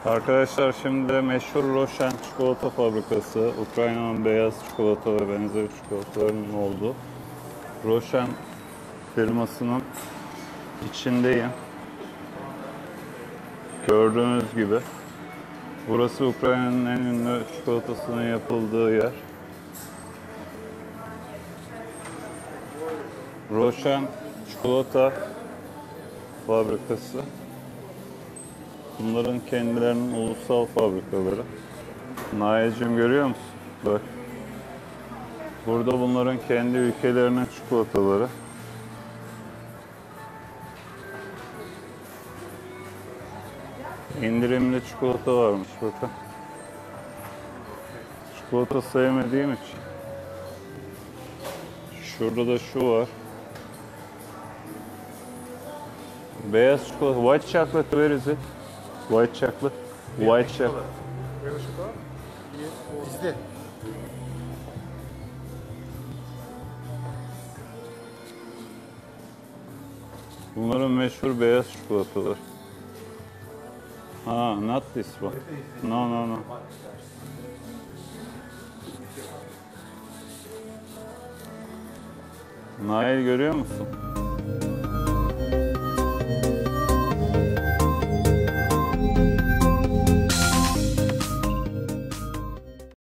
Arkadaşlar şimdi meşhur Roshen çikolata fabrikası, Ukrayna'nın beyaz çikolata ve benzeri çikolatalarının olduğu Roshen firmasının içindeyim. Gördüğünüz gibi burası Ukrayna'nın en ünlü çikolatasının yapıldığı yer. Roshen çikolata fabrikası. Bunların kendilerinin ulusal fabrikaları. Nail'cim görüyor musun? Bak. Burada bunların kendi ülkelerinin çikolataları. İndirimli çikolata varmış bakın. Çikolata sevmediğim için. Şurada da şu var. Beyaz çikolata. White chocolate, where is it? White chocolate. White chocolate. Bizde. Bunların meşhur beyaz çikolatalar. Ha, not this one. No, no, no. Nail görüyor musun?